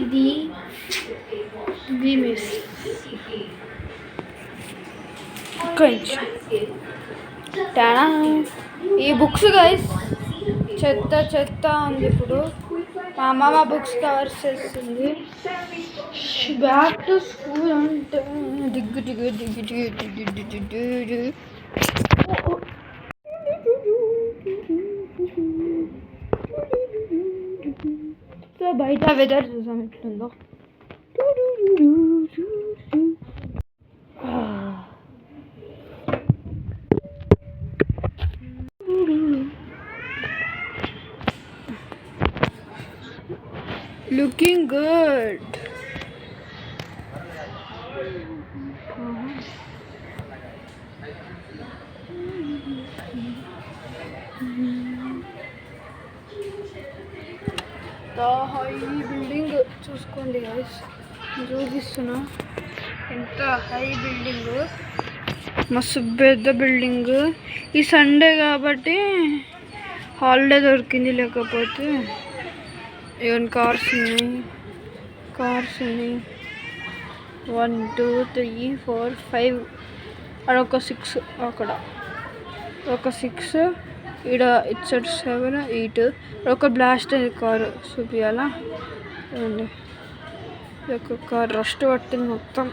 ఇది మిస్ కొంచెం ఈ బుక్స్ గైస్ చెత్త చెత్త ఉంది. ఇప్పుడు మా అమ్మ బుక్స్ కవర్ చేస్తుంది. బ్యాక్ టు స్కూల్ అంటే దిగ్గు దిగ్గు దిగ్గు దిగ్గు దిగ్గు సో బయట వెదర్ చూసాం ఎట్లుందో. Looking good. హై బిల్డింగ్ చూసుకోండి గైస్, చూపిస్తున్నా ఎంత హై బిల్డింగ్, మస్తు పెద్ద బిల్డింగ్. ఈ సండే కాబట్టి హాలిడే దొరికింది, లేకపోతే ఈవెన్ కార్స్ ఉన్నాయి 1 2 3 4 5 అక్కడ 6, అక్కడ ఒక 6, ఇక్కడ ఇటు సైడ్ 7 8. ఒక బ్లాస్ట్ అయ్యే కారు చూపించాలా అండి. ఒక కారు రస్ట్ పట్టింది, మొత్తం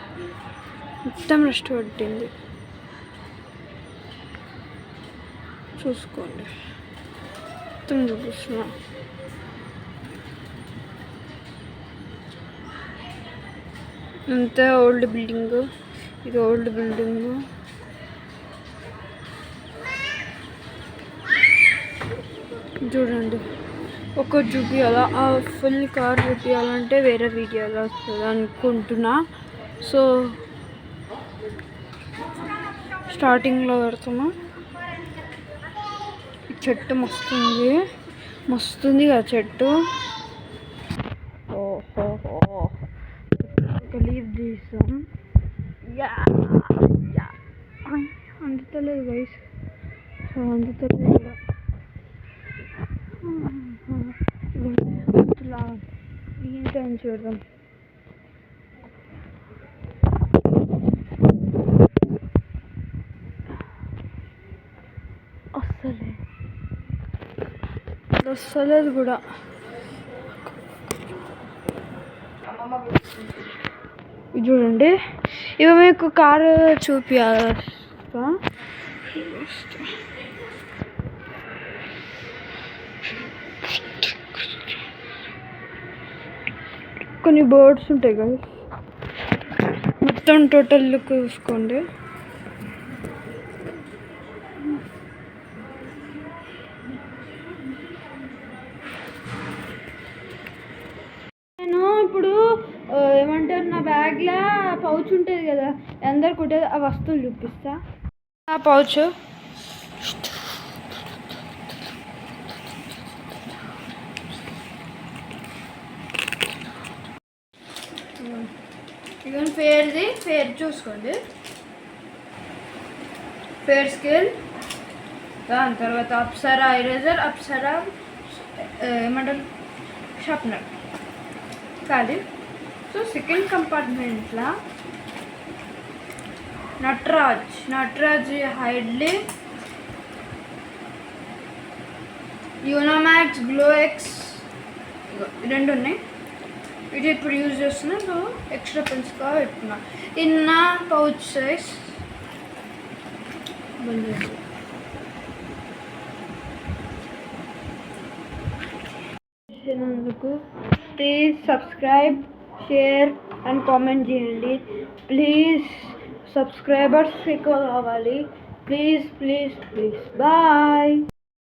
రస్ట్ పట్టింది. చూసుకోండి, మొత్తం చూపిస్తున్నా. అంతే ఓల్డ్ బిల్డింగ్, ఇది ఓల్డ్ బిల్డింగ్. చూడండి, ఒక చూపించాలా, ఆ ఫుల్ కార్ చూపించాలంటే వేరే వీడియోలో వస్తుంది అనుకుంటున్నా. సో స్టార్టింగ్లో పెడుతున్నా. ఈ చెట్టు మస్తుంది కదా చెట్టు. ఓహో లీవ్ తీసాం. అందుతలేదు గైస్, అందుతలేదు కూడా. ఏంటని చూద్దాం. వస్తలేదు కూడా. చూడండి, ఇవి మీకు కారు చూపిస్తా. కొన్ని బర్డ్స్ ఉంటాయి కదా, మొత్తం టోటల్ లుక్ చూసుకోండి. నేను ఇప్పుడు ఏమంటారు, నా బ్యాగ్లో పౌచ్ ఉంటుంది కదా, అందరికి ఉంటుంది, ఆ వస్తువులు చూపిస్తా. ఆ పౌచ్ ఇవన్నీ ఫేర్ చూసుకోండి. ఫేర్ స్కేల్, దాని తర్వాత అప్సరా ఎరేజర్, అప్సరా ఏమంటారు షార్ప్నర్ కాదు. సో సెకండ్ కంపార్ట్మెంట్లో నటరాజ్ హైడ్లీ, యూనోమాక్స్, గ్లో ఎక్స్, రెండు ఉన్నాయి. ఇది ఇప్పుడు యూజ్ చేస్తున్నా. సో ఎక్స్ట్రా పెన్స్గా పెట్టుకున్నా. ఇన్న పౌచ్ సైజ్ చేసినందుకు please subscribe, share and comment చేయండి. ప్లీజ్ సబ్స్క్రైబర్స్ ఎక్కువ కావాలి. Please bye.